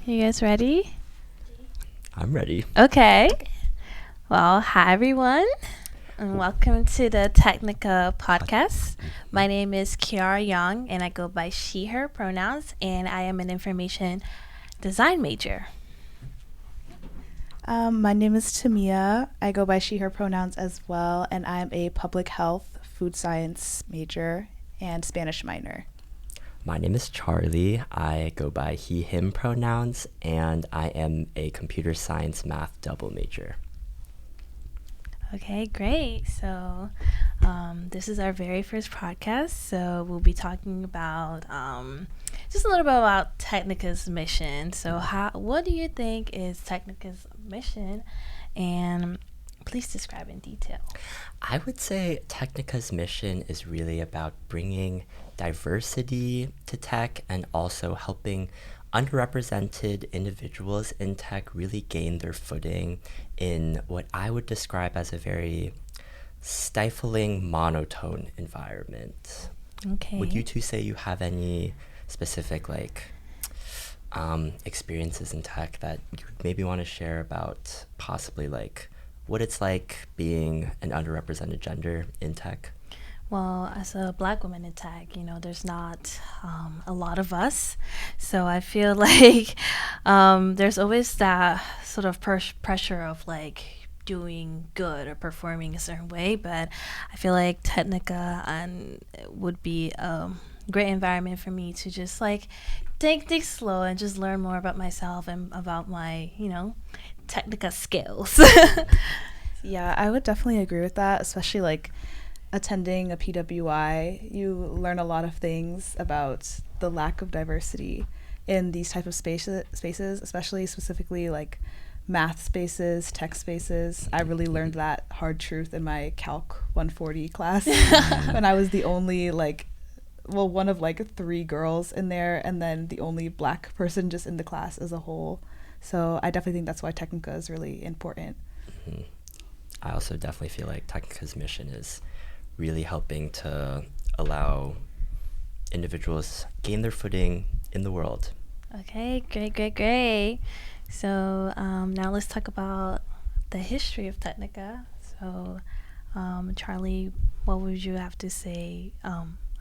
You guys ready? I'm ready. Okay. Well, hi everyone, and welcome to the Technica podcast. My name is Kiara Young, and I go by she/her pronouns, and I am an information design major. My name is Tamia. I go by she, her pronouns as well, and I'm a public health, food science major, and Spanish minor. My name is Charlie. I go by he, him pronouns, and I am a computer science math double major. Okay, great. So, this is our very first podcast. So, we'll be talking about just a little bit about Technica's mission. So, what do you think is Technica's mission? And please describe in detail. I would say Technica's mission is really about bringing diversity to tech and also helping underrepresented individuals in tech really gain their footing in what I would describe as a very stifling monotone environment. Okay. Would you two say you have any specific experiences in tech that you maybe want to share about possibly what it's like being an underrepresented gender in tech? Well, as a black woman in tech, there's not a lot of us. So I feel like there's always that sort of pressure of doing good or performing a certain way. But I feel like Technica would be a great environment for me to just take things slow and just learn more about myself and about my, Technica skills. Yeah, I would definitely agree with that, especially attending a PWI. You learn a lot of things about the lack of diversity in these type of spaces, especially specifically math spaces, tech spaces. I really learned that hard truth in my Calc 140 class when I was the only one of three girls in there, and then the only black person just in the class as a whole. So I definitely think that's why Technica is really important. Mm-hmm. I also definitely feel like Technica's mission is really helping to allow individuals gain their footing in the world. Okay, great. So now let's talk about the history of Technica. So, Charlie, what would you have to say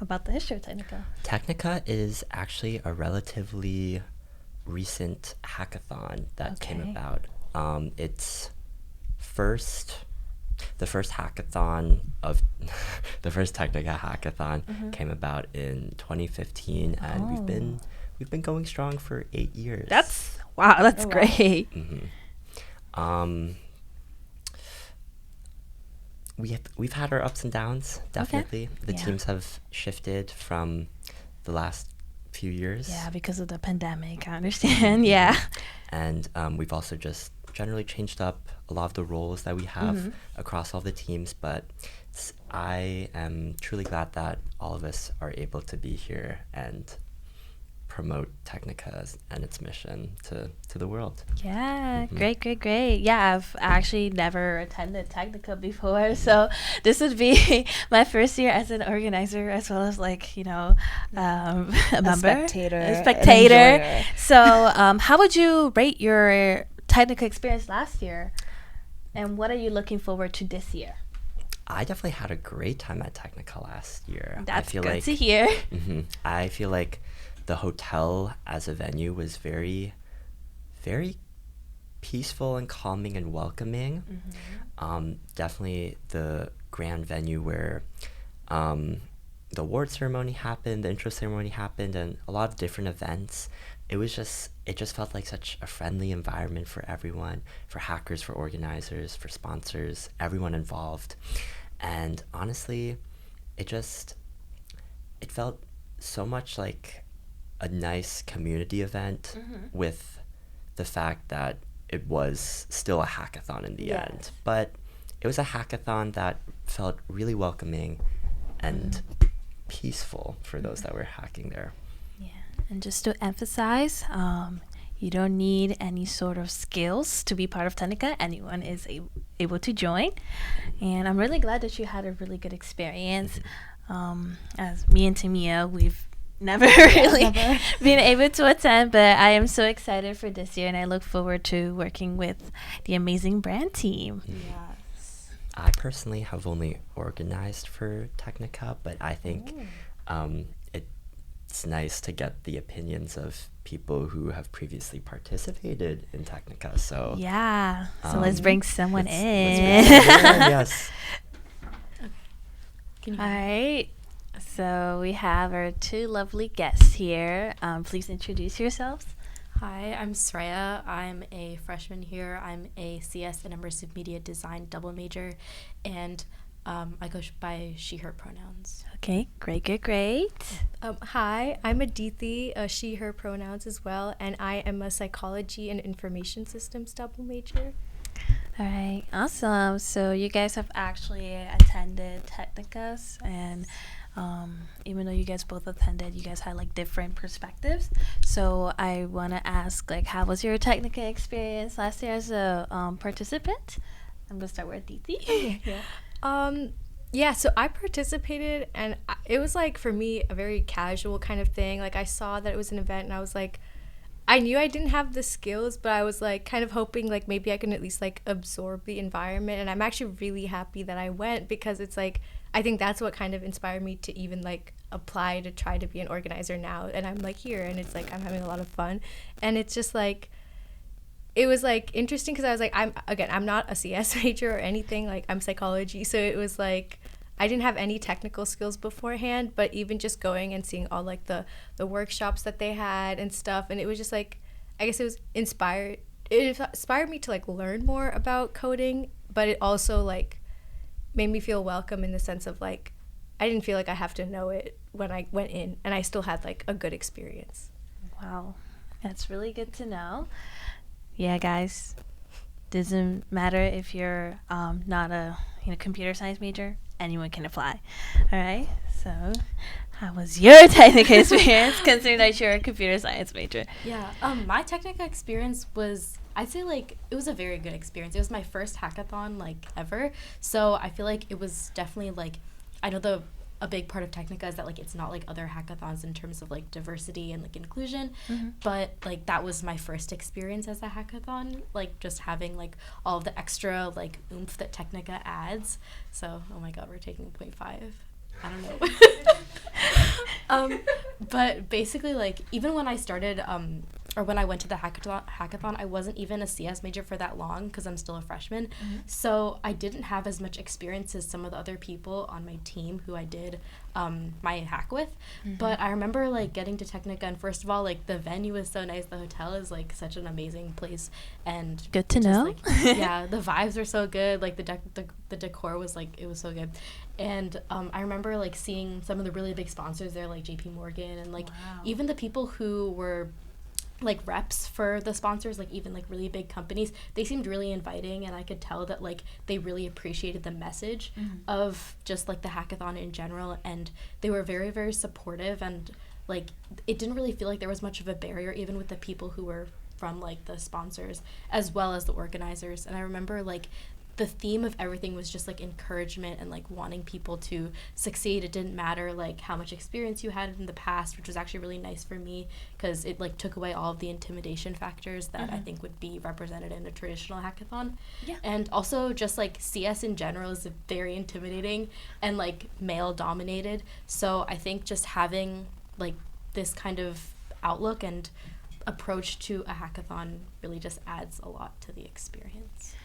about the history of Technica? Technica is actually a relatively recent hackathon that came about. It's the first hackathon of the first Technica hackathon came about in 2015, and we've been going strong for 8 years. That's great. Mm-hmm. We've had our ups and downs, definitely. Okay. The teams have shifted from the last few years. Yeah, because of the pandemic, I understand. Yeah. And we've also just generally changed up a lot of the roles that we have across all the teams, but I am truly glad that all of us are able to be here and promote Technica and its mission to the world. Yeah, great. Yeah, I've actually never attended Technica before, so this would be my first year as an organizer, as well as a member, a spectator. So, how would you rate your Technica experience last year, and what are you looking forward to this year? I definitely had a great time at Technica last year. That's good to hear. I feel like the hotel as a venue was very, very peaceful and calming and welcoming. Definitely the grand venue where the award ceremony happened, the intro ceremony happened, and a lot of different events. It just felt like such a friendly environment for everyone, for hackers, for organizers, for sponsors, everyone involved. And honestly, it felt so much like a nice community event with the fact that it was still a hackathon in the end. But it was a hackathon that felt really welcoming and peaceful for those that were hacking there. Yeah, and just to emphasize, you don't need any sort of skills to be part of Technica. Anyone is able to join. And I'm really glad that you had a really good experience. As me and Tamia, we've never really never. been able to attend, but I am so excited for this year, and I look forward to working with the amazing brand team. Yes. I personally have only organized for Technica, but I think it's nice to get the opinions of people who have previously participated in Technica. So Yeah, so let's bring someone let's in. bring someone in, yes. All right, so we have our two lovely guests here. Please introduce yourselves. Hi, I'm Sreya. I'm a freshman here. I'm a CS and immersive media design double major, and I go by she/her pronouns. Okay, great. Hi, I'm Aditi, she/her pronouns as well, and I am a psychology and information systems double major. All right, awesome. So you guys have actually attended Technicas, and even though you guys both attended, you guys had like different perspectives. So I want to ask, like, how was your Technica experience last year as a participant? I'm gonna start with Aditi. Yeah, so I participated, and it was like for me a very casual kind of thing. Like I saw that it was an event, and I was like, I knew I didn't have the skills, but I was like kind of hoping like maybe I can at least like absorb the environment. And I'm actually really happy that I went, because it's like I think that's what kind of inspired me to even like apply to try to be an organizer now. And I'm like here, and it's like I'm having a lot of fun, and it's just like it was like interesting because I was like I'm not a CS major or anything, like I'm psychology, so it was like I didn't have any technical skills beforehand, but even just going and seeing all like the workshops that they had and stuff, and it was just like I guess it inspired me to like learn more about coding, but it also like made me feel welcome in the sense of like I didn't feel like I have to know it when I went in, and I still had like a good experience. Wow, that's really good to know. Yeah, guys, doesn't matter if you're not a computer science major, anyone can apply. All right, so how was your Technica experience, considering that you're a computer science major? Yeah, my Technica experience was, I'd say like it was a very good experience. It was my first hackathon like ever, so I feel like it was definitely like, I know a big part of Technica is that like it's not like other hackathons in terms of like diversity and like inclusion, but like that was my first experience as a hackathon, like just having like all of the extra like oomph that Technica adds. So oh my god, we're taking 0.5. I don't know. But basically like even when I started or when I went to the hackathon, I wasn't even a CS major for that long because I'm still a freshman. So I didn't have as much experience as some of the other people on my team who I did my hack with. But I remember like getting to Technica, and first of all, like the venue was so nice. The hotel is like such an amazing place, and Good to just, know. like, yeah, the vibes were so good. Like the decor was like, it was so good. And I remember like seeing some of the really big sponsors there, like JP Morgan, and like even the people who were like reps for the sponsors, like even like really big companies, they seemed really inviting, and I could tell that like they really appreciated the message of just like the hackathon in general, and they were very, very supportive, and like it didn't really feel like there was much of a barrier even with the people who were from like the sponsors as well as the organizers. And I remember like the theme of everything was just like encouragement and like wanting people to succeed. It didn't matter like how much experience you had in the past, which was actually really nice for me because it like took away all of the intimidation factors that I think would be represented in a traditional hackathon. And also just like CS in general is very intimidating and like male dominated, so I think just having like this kind of outlook and approach to a hackathon really just adds a lot to the experience.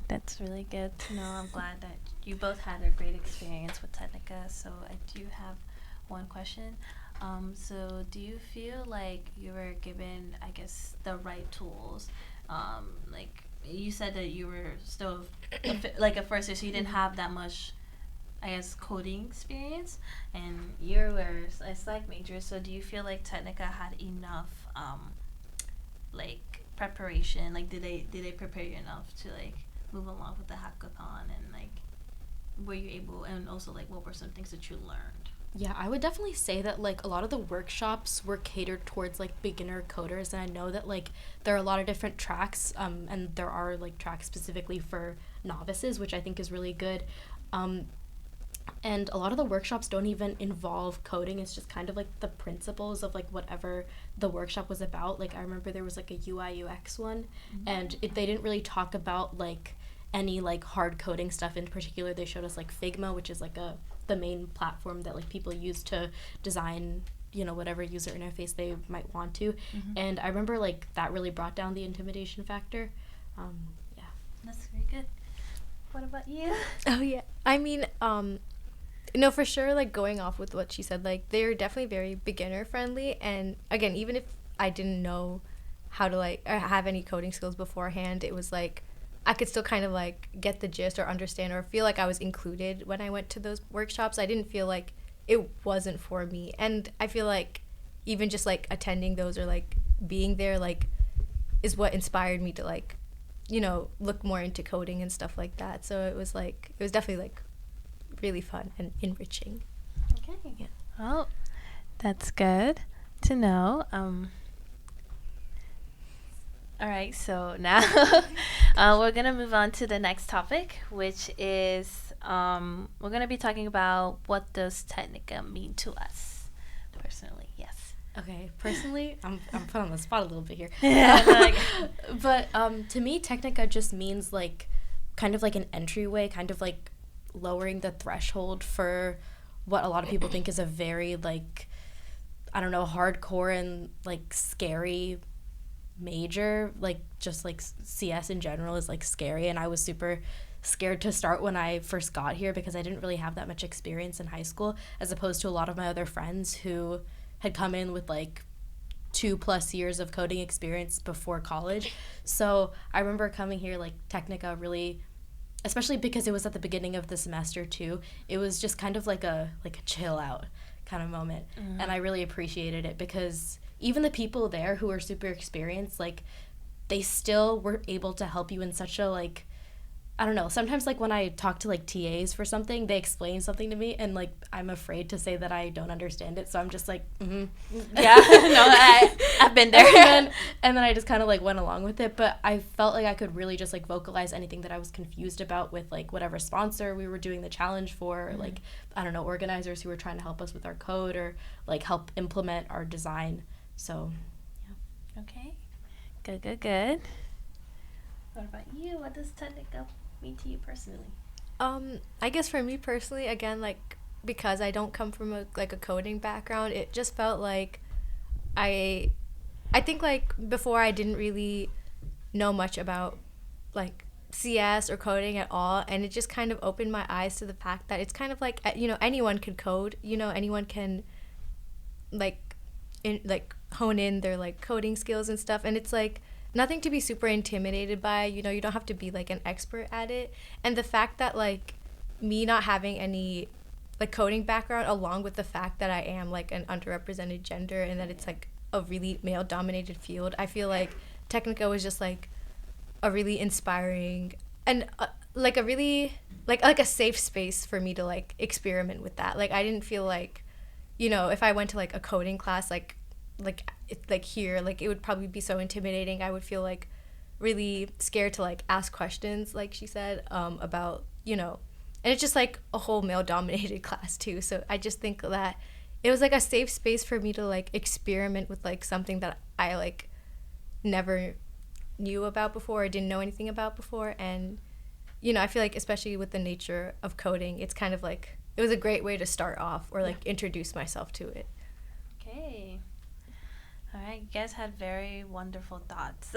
That's really good to know. I'm glad that you both had a great experience with Technica. So I do have one question. So do you feel like you were given, I guess, the right tools? Like you said that you were still like a first year, so you didn't have that much, I guess, coding experience, and you were a psych major. So do you feel like Technica had enough, like preparation? Like did they prepare you enough to like move along with the hackathon, and like were you able, and also like what were some things that you learned? Yeah, I would definitely say that like a lot of the workshops were catered towards like beginner coders, and I know that like there are a lot of different tracks, and there are like tracks specifically for novices, which I think is really good. And a lot of the workshops don't even involve coding. It's just kind of like the principles of like whatever the workshop was about. Like I remember there was like a UI UX one, and they didn't really talk about like any like hard coding stuff in particular. They showed us like Figma, which is like the main platform that like people use to design, you know, whatever user interface they might want to. And I remember like that really brought down the intimidation factor. Yeah. That's very good. What about you? Oh yeah. I mean, no, for sure, like going off with what she said, like they're definitely very beginner friendly. And again, even if I didn't know how to like or have any coding skills beforehand, it was like I could still kind of like get the gist or understand or feel like I was included when I went to those workshops. I didn't feel like it wasn't for me. And I feel like even just like attending those or like being there like is what inspired me to like, you know, look more into coding and stuff like that. So it was definitely like really fun and enriching. Okay. Yeah. Well, that's good to know. All right, so now we're gonna move on to the next topic, which is we're gonna be talking about what does Technica mean to us personally. Yes. Okay, personally, I'm put on the spot a little bit here. Yeah. But to me, Technica just means like kind of like an entryway, kind of like lowering the threshold for what a lot of people think is a very like, I don't know, hardcore and like scary major. Like just like CS in general is like scary, and I was super scared to start when I first got here because I didn't really have that much experience in high school, as opposed to a lot of my other friends who had come in with like 2+ years of coding experience before college. So I remember coming here, like Technica really, especially because it was at the beginning of the semester too, it was just kind of like a chill out kind of moment. And I really appreciated it because even the people there who were super experienced, like they still were able to help you in such a like, I don't know, sometimes like when I talk to like TAs for something, they explain something to me and like I'm afraid to say that I don't understand it, so I'm just like Yeah. No, I've been there. and then I just kind of like went along with it. But I felt like I could really just like vocalize anything that I was confused about with like whatever sponsor we were doing the challenge for, or like, I don't know, organizers who were trying to help us with our code or like help implement our design. So yeah. Okay. Good. What about you? What does Technica mean to you personally? I guess for me personally, again, like because I don't come from a coding background, it just felt like I think like before I didn't really know much about like CS or coding at all, and it just kind of opened my eyes to the fact that it's kind of like, you know, anyone could code, you know, anyone can like hone in their like coding skills and stuff, and it's like nothing to be super intimidated by, you know, you don't have to be like an expert at it. And the fact that like me not having any like coding background, along with the fact that I am like an underrepresented gender and that it's like a really male dominated field, I feel like Technica was just like a really inspiring and like a really like a safe space for me to like experiment with that. Like I didn't feel like, you know, if I went to like a coding class like here, like it would probably be so intimidating. I would feel like really scared to like ask questions, like she said, about, you know, and it's just like a whole male dominated class too. So I just think that it was like a safe space for me to like experiment with like something that I like never knew about before or didn't know anything about before. And, you know, I feel like especially with the nature of coding, it's kind of like, it was a great way to start off or like introduce myself to it. Okay. All right, you guys had very wonderful thoughts.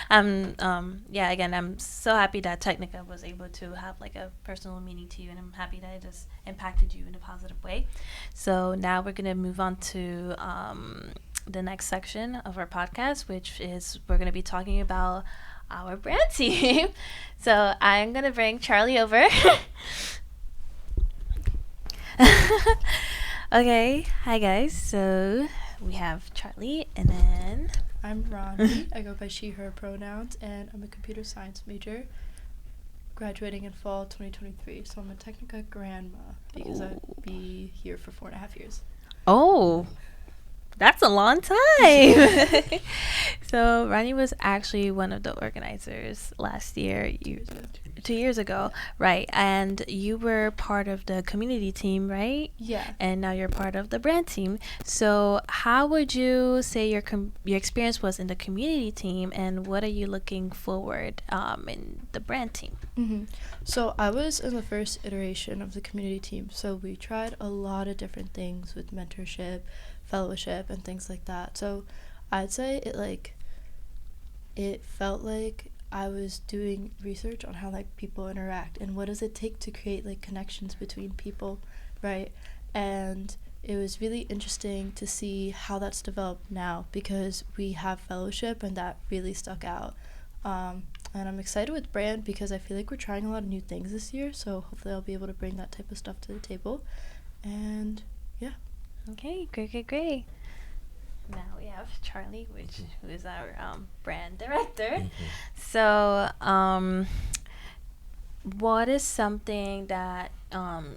Yeah, again, I'm so happy that Technica was able to have like a personal meaning to you, and I'm happy that it just impacted you in a positive way. So now we're gonna move on to the next section of our podcast, which is we're gonna be talking about our brand team. So I'm gonna bring Charlie over. Okay, hi guys. So we have Charlie, and then I'm Ronnie. I go by she, her pronouns, and I'm a computer science major, graduating in fall 2023. So I'm a Technica grandma because I'd be here for 4.5 years. oh, that's a long time. So Ronnie was actually one of the organizers last year. 2 years ago, right? And you were part of the community team, right? Yeah. And now you're part of the brand team. So how would you say your experience was in the community team, and what are you looking forward in the brand team? So I was in the first iteration of the community team. So we tried a lot of different things with mentorship, fellowship, and things like that. So I'd say it felt like I was doing research on how like people interact and what does it take to create like connections between people, right? And it was really interesting to see how that's developed now because we have fellowship and that really stuck out. And I'm excited with brand because I feel like we're trying a lot of new things this year, so hopefully I'll be able to bring that type of stuff to the table. And yeah. Okay, great. Now we have Charlie, who is our brand director. So, what is something that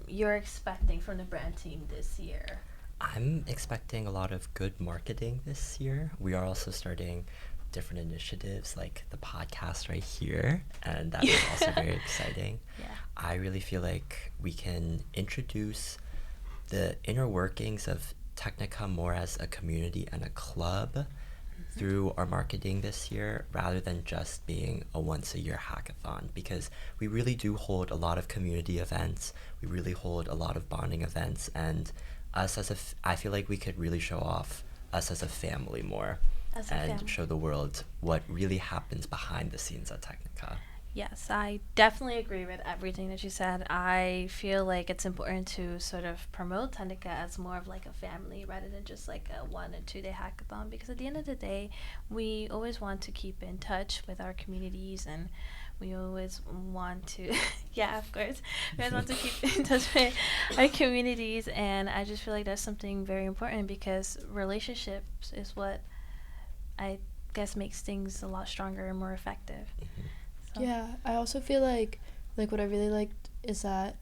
you're expecting from the brand team this year? I'm expecting a lot of good marketing this year. We are also starting different initiatives like the podcast right here, and that is also very exciting. Yeah. I really feel like we can introduce the inner workings of Technica more as a community and a club through our marketing this year rather than just being a once a year hackathon, because we really do hold a lot of community events. We really hold a lot of bonding events, and us as I feel like we could really show off us as a family more and show the world what really happens behind the scenes at Technica. Yes, I definitely agree with everything that you said. I feel like it's important to sort of promote Technica as more of like a family rather than just like a 1 or 2 day hackathon, because at the end of the day, we always want to keep in touch with our communities, and we always want to, yeah, of course, we always want to keep in touch with our communities, and I just feel like that's something very important because relationships is what I guess makes things a lot stronger and more effective. So. Yeah, I also feel like what I really liked is that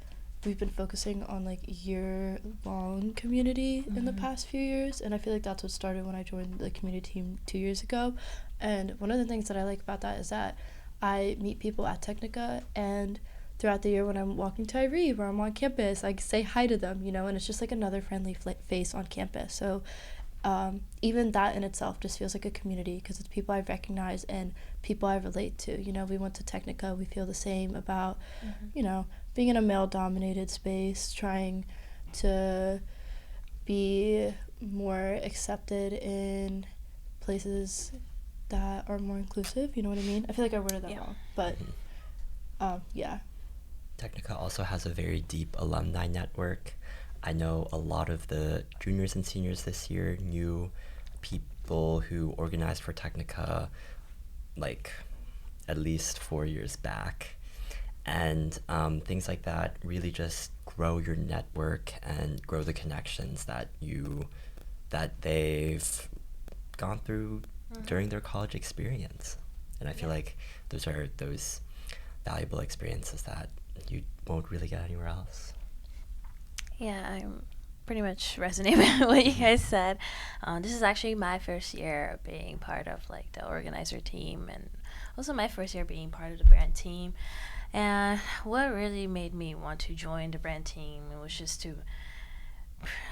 we've been focusing on like year-long community in the past few years, and I feel like that's what started when I joined the community team 2 years ago. And one of the things that I like about that is that I meet people at Technica, and throughout the year when I'm walking to Irie or I'm on campus, I say hi to them, and it's just like another friendly face on campus. So even that in itself just feels like a community because it's people I recognize and people I relate to. We went to Technica, we feel the same about, being in a male-dominated space, trying to be more accepted in places that are more inclusive, you know what I mean? I feel like I worded that wrong, but yeah. Technica also has a very deep alumni network. I know a lot of the juniors and seniors this year knew people who organized for Technica like at least 4 years back. And things like that really just grow your network and grow the connections that they've gone through during their college experience. And I feel like those are those valuable experiences that you won't really get anywhere else. Yeah, I'm pretty much resonate with what you guys said. This is actually my first year of being part of like the organizer team, and also my first year being part of the brand team. And what really made me want to join the brand team was just to,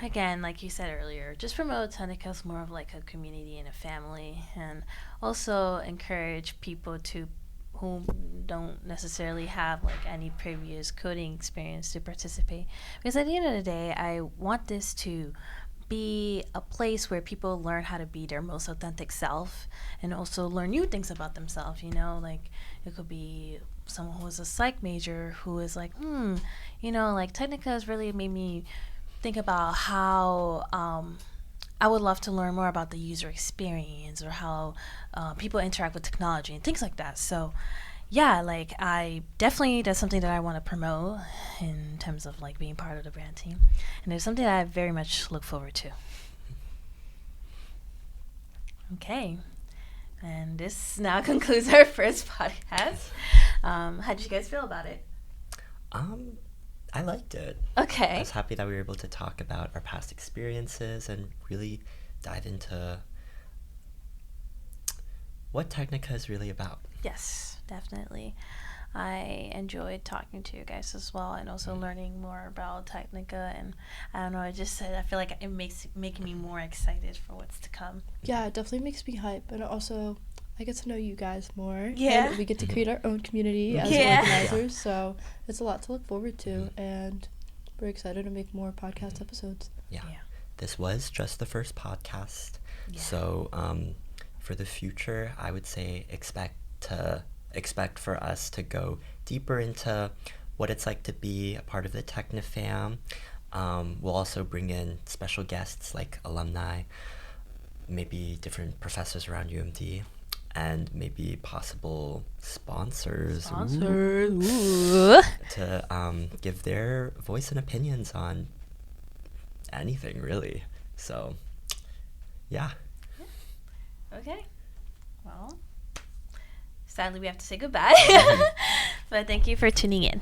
again, like you said earlier, just promote Technica as more of like a community and a family, and also encourage people who don't necessarily have like any previous coding experience to participate, because at the end of the day I want this to be a place where people learn how to be their most authentic self and also learn new things about themselves. Like it could be someone who is a psych major who is like like Technica has really made me think about how I would love to learn more about the user experience or how people interact with technology and things like that. So yeah, like that's something that I want to promote in terms of like being part of the brand team. And it's something that I very much look forward to. Okay. And this now concludes our first podcast. How did you guys feel about it? I liked it. Okay. I was happy that we were able to talk about our past experiences and really dive into what Technica is really about. Yes, definitely. I enjoyed talking to you guys as well, and also learning more about Technica. And I don't know, I feel like it making me more excited for what's to come. Yeah, it definitely makes me hype, and also I get to know you guys more. Yeah. And we get to create our own community as Yeah. organizers, so it's a lot to look forward to, and we're excited to make more podcast episodes. Yeah. Yeah. This was just the first podcast. Yeah. So for the future, I would say expect for us to go deeper into what it's like to be a part of the TechniFam. We'll also bring in special guests like alumni, maybe different professors around UMD, and maybe possible sponsors. Ooh. To give their voice and opinions on anything, really. So, yeah. Okay. Well, sadly, we have to say goodbye. But thank you for tuning in.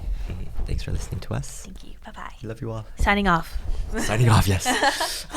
Thanks for listening to us. Thank you. Bye-bye. We love you all. Signing off. Signing off, yes.